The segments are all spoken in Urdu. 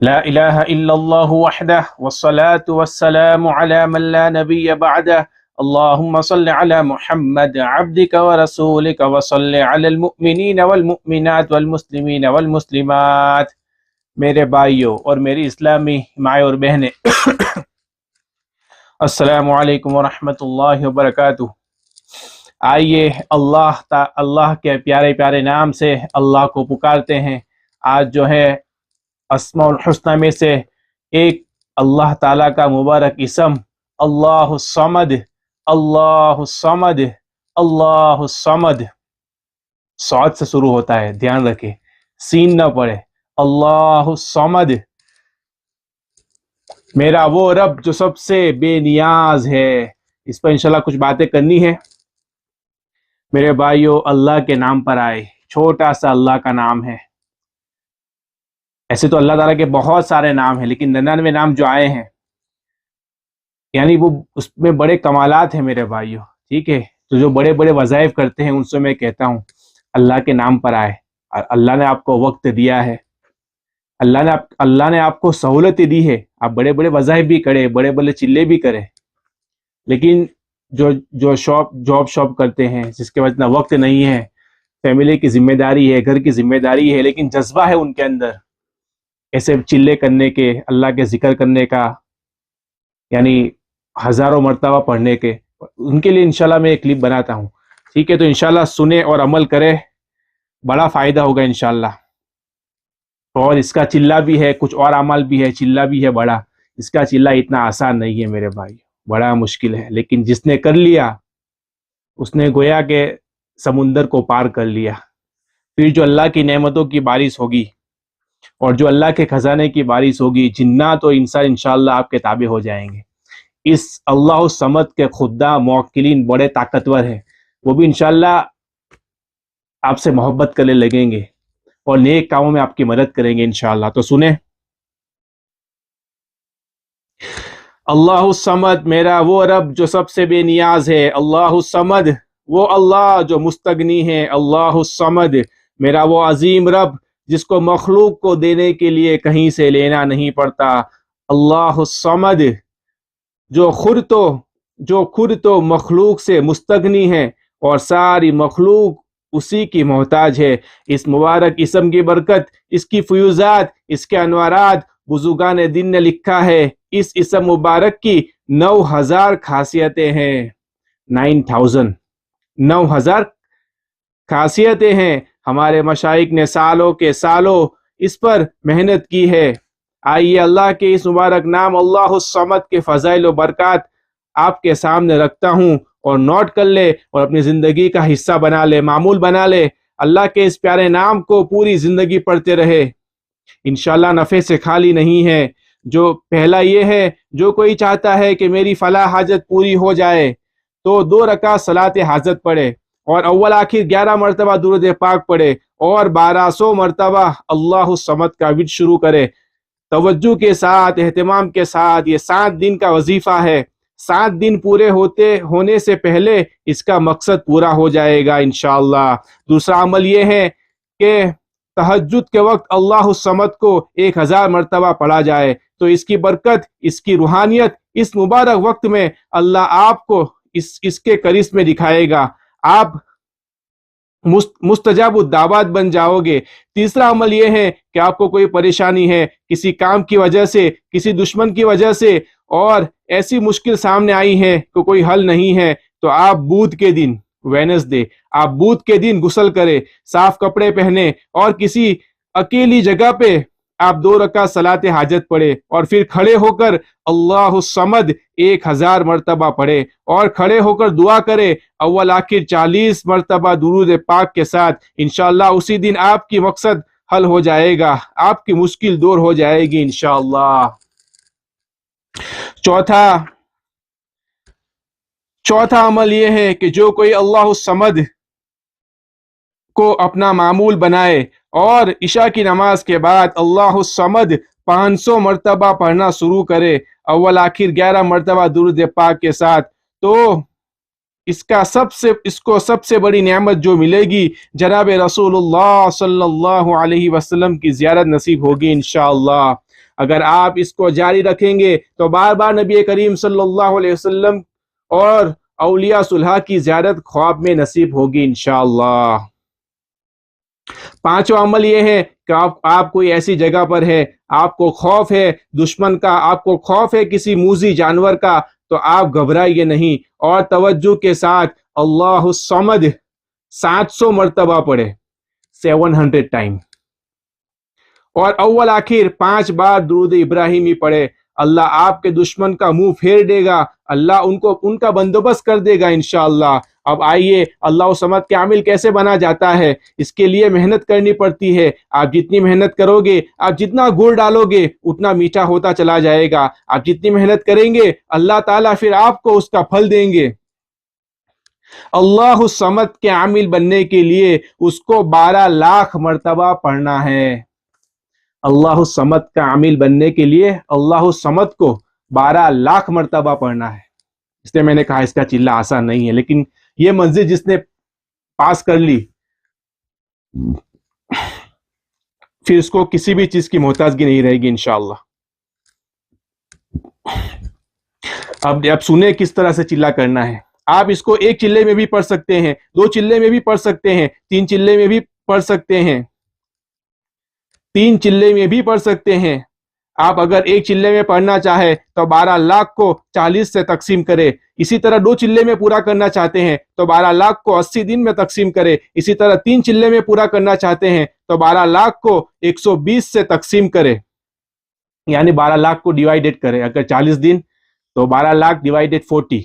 لا الہ الا اللہ وحدہ والصلاة والسلام علی من لا نبی بعدہ اللہم صل علی محمد عبدک ورسولک وصل علی المؤمنین والمؤمنات والمسلمین والمسلمات۔ میرے بھائیوں اور میری اسلامی مائیں اور بہنیں، السلام علیکم ورحمۃ اللہ وبرکاتہ۔ آئیے اللہ کے پیارے پیارے نام سے اللہ کو پکارتے ہیں۔ آج جو ہے اسماء الحسنہ میں سے ایک اللہ تعالیٰ کا مبارک اسم اللہ الصمد، اللہ الصمد، اللہ الصمد صاد سے شروع ہوتا ہے، دھیان رکھیں، سین نہ پڑے۔ اللہ الصمد، میرا وہ رب جو سب سے بے نیاز ہے۔ اس پر انشاءاللہ کچھ باتیں کرنی ہے۔ میرے بھائیوں، اللہ کے نام پر آئے، چھوٹا سا اللہ کا نام ہے۔ ایسے تو اللہ تعالیٰ کے بہت سارے نام ہیں، لیکن 99 نام جو آئے ہیں، یعنی وہ اس میں بڑے کمالات ہیں میرے بھائیوں، ٹھیک ہے؟ تو جو بڑے بڑے وظائف کرتے ہیں ان سے میں کہتا ہوں اللہ کے نام پر آئے۔ اللہ نے آپ کو وقت دیا ہے، اللہ نے آپ کو سہولت دی ہے، آپ بڑے بڑے وظائف بھی کرے، بڑے بڑے چلے بھی کرے، لیکن جو جاب شاپ کرتے ہیں، جس کے پاس اتنا وقت نہیں ہے، فیملی کی ذمہ داری ہے، گھر کی ذمہ داری ہے، لیکن جذبہ ہے ان کے اندر ایسے چلے کرنے کے، اللہ کے ذکر کرنے کا، یعنی ہزاروں مرتبہ پڑھنے کے، ان کے لیے انشاءاللہ میں ایک کلپ بناتا ہوں، ٹھیک ہے؟ تو انشاءاللہ سنیں اور عمل کریں، بڑا فائدہ ہوگا انشاءاللہ۔ اور اس کا چلہ بھی ہے، کچھ اور عمل بھی ہے، چلہ بھی ہے بڑا۔ اس کا چلہ اتنا آسان نہیں ہے میرے بھائی، بڑا مشکل ہے، لیکن جس نے کر لیا اس نے گویا کہ سمندر کو پار کر لیا۔ پھر جو اللہ کی نعمتوں کی بارش ہوگی اور جو اللہ کے خزانے کی بارش ہوگی، جنات و انسان انشاءاللہ آپ کے تابع ہو جائیں گے۔ اس اللہ الصمد کے خدام موکلین بڑے طاقتور ہیں، وہ بھی انشاءاللہ آپ سے محبت کرنے لگیں گے اور نیک کاموں میں آپ کی مدد کریں گے انشاءاللہ۔ تو سنیں، اللہ الصمد، میرا وہ رب جو سب سے بے نیاز ہے۔ اللہ الصمد، وہ اللہ جو مستغنی ہے۔ اللہ الصمد، میرا وہ عظیم رب جس کو مخلوق کو دینے کے لیے کہیں سے لینا نہیں پڑتا۔ اللہ الصمد، جو خود تو مخلوق سے مستغنی ہے اور ساری مخلوق اسی کی محتاج ہے۔ اس مبارک اسم کی برکت، اس کی فیوزات، اس کے انوارات بزرگان دین نے لکھا ہے۔ اس اسم مبارک کی 9000 خاصیتیں ہیں۔ 9000 خاصیتیں ہیں۔ ہمارے مشائخ نے سالوں کے سالوں اس پر محنت کی ہے۔ آئیے اللہ کے اس مبارک نام اللہ الصمد کے فضائل و برکات آپ کے سامنے رکھتا ہوں، اور نوٹ کر لے اور اپنی زندگی کا حصہ بنا لے، معمول بنا لے۔ اللہ کے اس پیارے نام کو پوری زندگی پڑھتے رہے، انشاءاللہ نفع سے خالی نہیں ہے۔ جو پہلا یہ ہے، جو کوئی چاہتا ہے کہ میری فلاح حاجت پوری ہو جائے تو 2 رکعت صلاۃ حاجت پڑھے، اور اول آخر 11 مرتبہ درود پاک پڑھے، اور 1200 مرتبہ اللہ الصمد کا ورد شروع کرے۔ توجہ کے ساتھ، اہتمام کے ساتھ، یہ 7 دن کا وظیفہ ہے۔ 7 دن پورے ہونے سے پہلے اس کا مقصد پورا ہو جائے گا انشاءاللہ۔ دوسرا عمل یہ ہے کہ تہجد کے وقت اللہ الصمد کو 1000 مرتبہ پڑھا جائے، تو اس کی برکت، اس کی روحانیت اس مبارک وقت میں اللہ آپ کو اس کے کرشمے دکھائے گا۔ آپ مستجاب الدعوات بن جاؤ گے۔ تیسرا عمل یہ ہے کہ آپ کو کوئی پریشانی ہے، کسی کام کی وجہ سے، کسی دشمن کی وجہ سے، اور ایسی مشکل سامنے آئی ہے کہ کوئی حل نہیں ہے، تو آپ بدھ کے دن، وینسڈے، آپ بدھ کے دن غسل کرے، صاف کپڑے پہنے، اور کسی اکیلی جگہ پہ آپ 2 رکعت صلاۃ حاجت پڑھے، اور پھر کھڑے ہو کر اللہ الصمد 1000 مرتبہ پڑھے، اور کھڑے ہو کر دعا کرے اول آخر 40 مرتبہ درود پاک کے ساتھ۔ انشاءاللہ اسی دن آپ کی مقصد حل ہو جائے گا، آپ کی مشکل دور ہو جائے گی انشاءاللہ۔ چوتھا عمل یہ ہے کہ جو کوئی اللہ الصمد کو اپنا معمول بنائے اور عشاء کی نماز کے بعد اللہ الصمد 500 مرتبہ پڑھنا شروع کرے، اول آخر 11 مرتبہ درود پاک کے ساتھ، تو اس کو سب سے بڑی نعمت جو ملے گی، جناب رسول اللہ صلی اللہ علیہ وسلم کی زیارت نصیب ہوگی انشاءاللہ۔ اگر آپ اس کو جاری رکھیں گے تو بار بار نبی کریم صلی اللہ علیہ وسلم اور اولیاء صلحاء کی زیارت خواب میں نصیب ہوگی انشاءاللہ۔ پانچواں عمل یہ ہے کہ آپ کوئی ایسی جگہ پر ہے، آپ کو خوف ہے دشمن کا، آپ کو خوف ہے کسی موذی جانور کا، تو آپ گھبرائیے نہیں اور توجہ کے ساتھ اللہ الصمد 700 مرتبہ پڑھے، 700 ٹائم، اور اول آخر 5 بار درود ابراہیمی پڑھے۔ اللہ آپ کے دشمن کا منہ پھیر دے گا، اللہ ان کا بندوبست کر دے گا انشاءاللہ۔ اب آئیے اللہ الصمد کے عامل کیسے بنا جاتا ہے، اس کے لیے محنت کرنی پڑتی ہے۔ آپ جتنی محنت کرو گے، آپ جتنا گڑ ڈالو گے اتنا میٹھا ہوتا چلا جائے گا۔ آپ جتنی محنت کریں گے اللہ تعالیٰ پھر آپ کو اس کا پھل دیں گے۔ اللہ الصمد کے عامل بننے کے لیے اس کو 12 لاکھ مرتبہ پڑھنا ہے۔ اللہ الصمد کا عامل بننے کے لیے اللہ الصمد کو 12 لاکھ مرتبہ پڑھنا ہے۔ اس لیے میں نے کہا اس کا چلہ آسان نہیں ہے، لیکن یہ منزل جس نے پاس کر لی پھر اس کو کسی بھی چیز کی محتاجگی نہیں رہے گی انشاءاللہ۔ اب سنیں کس طرح سے چلہ کرنا ہے۔ آپ اس کو ایک چلے میں بھی پڑھ سکتے ہیں، 2 چلے میں بھی پڑھ سکتے ہیں، 3 چلے میں بھی پڑھ سکتے ہیں، 3 چلے میں بھی پڑھ سکتے ہیں۔ آپ اگر ایک چلے میں پڑھنا چاہے تو 12 لاکھ کو 40 سے تقسیم کرے، اسی طرح 2 چلے میں پورا کرنا چاہتے ہیں تو 12 لاکھ کو 80 دن میں تقسیم کرے، اسی طرح 3 چلے میں پورا کرنا چاہتے ہیں تو 12 لاکھ کو 120 سے تقسیم کرے، یعنی 12 لاکھ کو ڈیوائیڈڈ کرے۔ اگر 40 دن تو 12 لاکھ ڈیوائیڈڈ 40،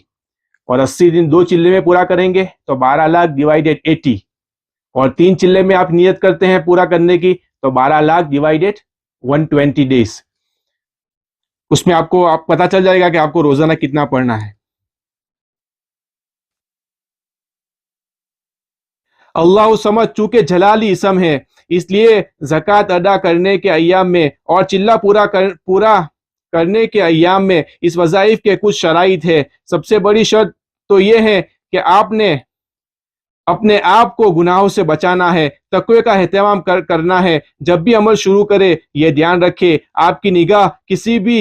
اور 80 دن 2 چلے میں پورا کریں گے تو 12 لاکھ ڈیوائیڈڈ 80، اور 3 چلے میں آپ نیت کرتے ہیں پورا کرنے کی تو 12 لاکھ ڈیوائیڈڈ 120 ڈیز۔ اس میں آپ کو پتہ چل جائے گا کہ آپ کو روزانہ کتنا پڑھنا ہے۔ اللہ الصمد چونکہ جلالی اسم ہے، اس لیے زکوٰۃ ادا کرنے کے ایام میں اور چلہ پورا کرنے کے ایام میں اس وظائف کے کچھ شرائط ہے۔ سب سے بڑی شرط تو یہ ہے کہ آپ نے اپنے آپ کو گناہوں سے بچانا ہے، تقوی کا اہتمام کرنا ہے۔ جب بھی عمل شروع کرے یہ دھیان رکھے آپ کی نگاہ کسی بھی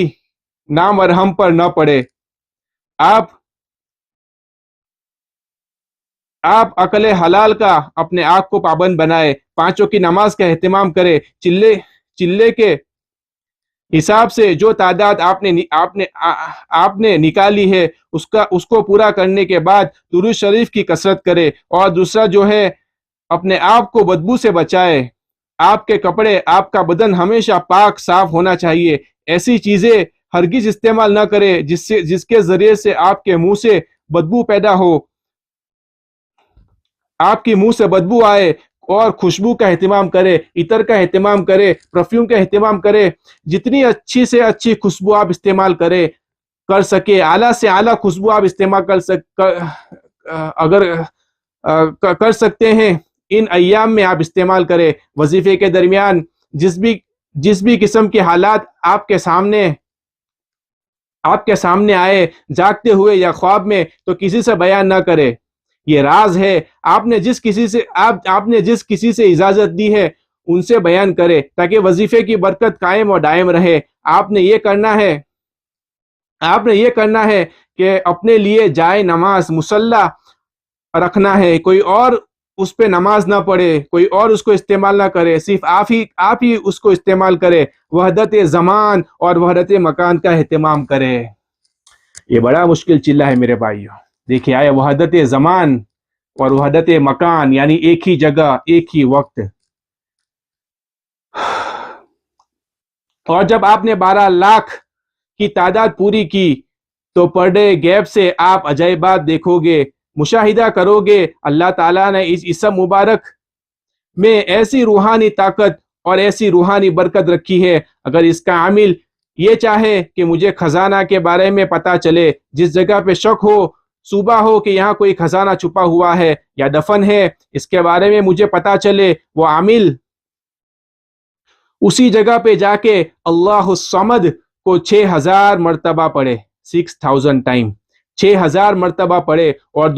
نامرہم پر نہ پڑے۔ آپ عقل حلال کا اپنے آپ کو پابند بنائے، 5 وقت کی نماز کا اہتمام کرے، چلے کے حساب سے جو تعداد آپ نے نکالی ہے اس کو پورا کرنے کے بعد درود شریف کی کثرت کرے، اور دوسرا جو ہے اپنے آپ کو بدبو سے بچائے۔ آپ کے کپڑے، آپ کا بدن ہمیشہ پاک صاف ہونا چاہیے۔ ایسی چیزیں ہرگز استعمال نہ کرے جس کے ذریعے سے آپ کے منہ سے بدبو پیدا ہو، آپ کی منہ سے بدبو آئے، اور خوشبو کا اہتمام کرے، عطر کا اہتمام کرے، پرفیوم کا اہتمام کرے۔ جتنی اچھی سے اچھی خوشبو آپ استعمال کر سکے، اعلیٰ سے اعلیٰ خوشبو آپ استعمال کر سکتے ہیں، ان ایام میں آپ استعمال کریں۔ وظیفے کے درمیان جس بھی قسم کے حالات آپ کے سامنے آئے، جاگتے ہوئے یا خواب میں، تو کسی سے بیان نہ کرے، یہ راز ہے۔ آپ نے جس کسی سے اجازت دی ہے ان سے بیان کرے تاکہ وظیفے کی برکت قائم اور دائم رہے۔ آپ نے یہ کرنا ہے کہ اپنے لیے جائے نماز مصلی رکھنا ہے، کوئی اور اس پہ نماز نہ پڑھے، کوئی اور اس کو استعمال نہ کرے، صرف آپ ہی اس کو استعمال کرے۔ وحدت زمان اور وحدت مکان کا اہتمام کرے۔ یہ بڑا مشکل چلہ ہے میرے بھائیوں۔ دیکھیے آیا وحدت زمان اور وحدت مکان، یعنی ایک ہی جگہ ایک ہی وقت۔ اور جب آپ نے 12 لاکھ کی تعداد پوری کی تو پر ڈے گیپ سے آپ عجائبات دیکھو گے، مشاہدہ کرو گے۔ اللہ تعالیٰ نے اس اسم مبارک میں ایسی روحانی طاقت اور ایسی روحانی برکت رکھی ہے۔ اگر اس کا عامل یہ چاہے کہ مجھے خزانہ کے بارے میں پتا چلے، جس جگہ پہ شک ہو، صوبہ ہو کہ یہاں کوئی خزانہ چھپا ہوا ہے یا دفن ہے، اس کے بارے میں مجھے پتا چلے، وہ عامل اسی جگہ پہ جا کے اللہ الصمد کو 6000 مرتبہ پڑھے، 6000 ٹائم، 6000 مرتبہ پڑھے، اور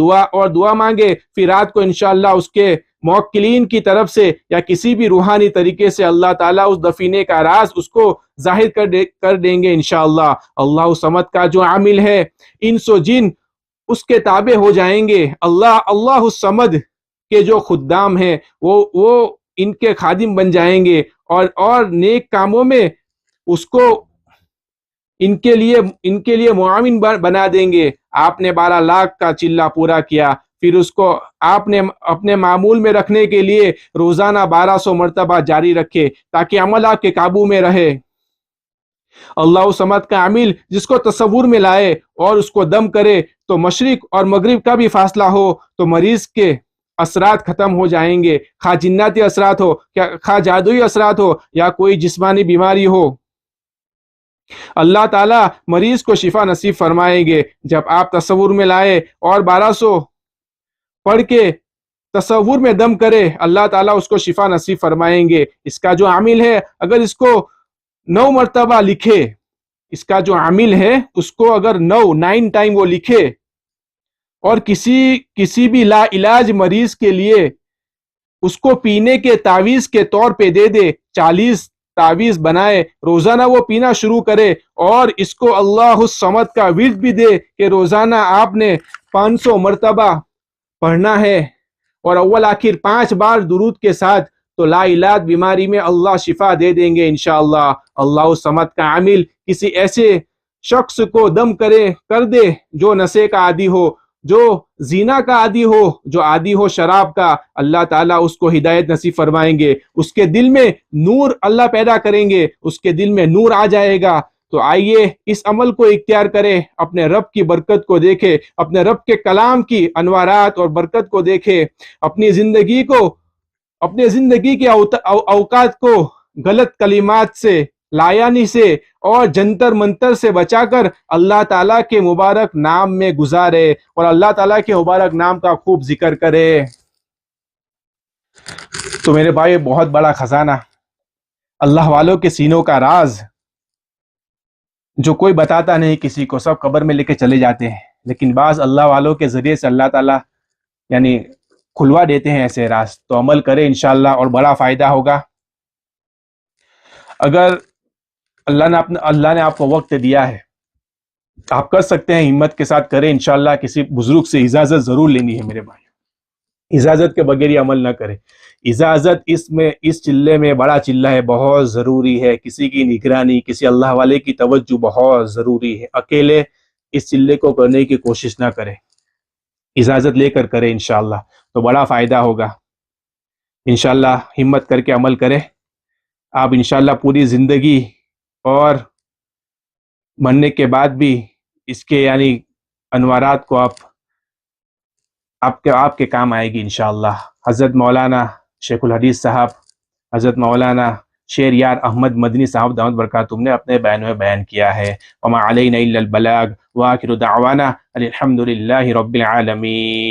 دعا مانگے۔ پھر رات کو انشاءاللہ اس کے موکلین کی طرف سے یا کسی بھی روحانی طریقے سے اللہ تعالیٰ اس دفینے کا راز اس کو ظاہر کر دیں گے انشاءاللہ۔ اللہ الصمد کا جو عامل ہے، انس و جن اس کے تابع ہو جائیں گے۔ اللہ الصمد کے جو خدام ہیں وہ ان کے خادم بن جائیں گے، اور نیک کاموں میں اس کو ان کے لیے معاون بنا دیں گے۔ آپ نے 12 لاکھ کا چلہ پورا کیا، پھر اس کو آپ نے اپنے معمول میں رکھنے کے لیے روزانہ 1200 مرتبہ جاری رکھے تاکہ عمل آپ کے قابو میں رہے۔ اللہ سمد کا عامل جس کو تصور میں لائے اور اس کو دم کرے تو مشرق اور مغرب کا بھی فاصلہ ہو تو مریض کے اثرات ختم ہو جائیں گے، خواہ جناتی اثرات ہو، خواہ جادوئی اثرات ہو یا کوئی جسمانی بیماری ہو، اللہ تعالیٰ مریض کو شفا نصیب فرمائیں گے۔ جب آپ تصور میں لائے اور 1200 پڑھ کے تصور میں دم کرے، اللہ تعالیٰ اس کو شفا نصیب فرمائیں گے۔ اس کا جو عامل ہے اگر اس کو 9 مرتبہ لکھے، اس کا جو عامل ہے اس کو اگر 9 ٹائم وہ لکھے اور کسی بھی لا علاج مریض کے لیے اس کو پینے کے تعویذ کے طور پہ دے دے، 40 تعویذ بنائے، روزانہ وہ پینا شروع کرے، اور اس کو اللہ الصمد کا ورد بھی دے کہ روزانہ آپ نے 500 مرتبہ پڑھنا ہے اور اول آخر 5 بار درود کے ساتھ، تو لا علاج بیماری میں اللہ شفا دے دیں گے انشاءاللہ۔ اللہ الصمد کا عامل کسی ایسے شخص کو دم کر دے جو نشے کا عادی ہو، جو زنا کا عادی ہو، جو عادی ہو شراب کا، اللہ تعالیٰ اس کو ہدایت نصیب فرمائیں گے، اس کے دل میں نور اللہ پیدا کریں گے، اس کے دل میں نور آ جائے گا۔ تو آئیے اس عمل کو اختیار کرے، اپنے رب کی برکت کو دیکھے، اپنے رب کے کلام کی انوارات اور برکت کو دیکھے، اپنی زندگی کے اوقات کو غلط کلمات سے، لایانی سے اور جنتر منتر سے بچا کر اللہ تعالیٰ کے مبارک نام میں گزارے اور اللہ تعالیٰ کے مبارک نام کا خوب ذکر کرے۔ تو میرے بھائی، بہت بڑا خزانہ، اللہ والوں کے سینوں کا راز جو کوئی بتاتا نہیں کسی کو، سب قبر میں لے کے چلے جاتے ہیں، لیکن بعض اللہ والوں کے ذریعے سے اللہ تعالیٰ یعنی کھلوا دیتے ہیں ایسے راز۔ تو عمل کرے انشاءاللہ اور بڑا فائدہ ہوگا۔ اگر اللہ نے آپ کو وقت دیا ہے، آپ کر سکتے ہیں، ہمت کے ساتھ کریں انشاءاللہ۔ کسی بزرگ سے اجازت ضرور لینی ہے میرے بھائی، اجازت کے بغیر یہ عمل نہ کرے۔ اجازت اس چلے میں بڑا چلہ ہے، بہت ضروری ہے، کسی کی نگرانی، کسی اللہ والے کی توجہ بہت ضروری ہے۔ اکیلے اس چلے کو کرنے کی کوشش نہ کرے، اجازت لے کر کرے انشاءاللہ، تو بڑا فائدہ ہوگا انشاءاللہ۔ ہمت کر کے عمل کرے، آپ انشاءاللہ پوری زندگی اور مرنے کے بعد بھی اس کے یعنی انوارات کو آپ کے کام آئے گی انشاءاللہ۔ حضرت مولانا شیخ الحدیث صاحب، حضرت مولانا شیر یار احمد مدنی صاحب دامت برکاتہم نے اپنے بیان میں بیان کیا ہے۔ وما علینا الا البلاغ، وآخر دعوانا الحمد للہ رب العالمین۔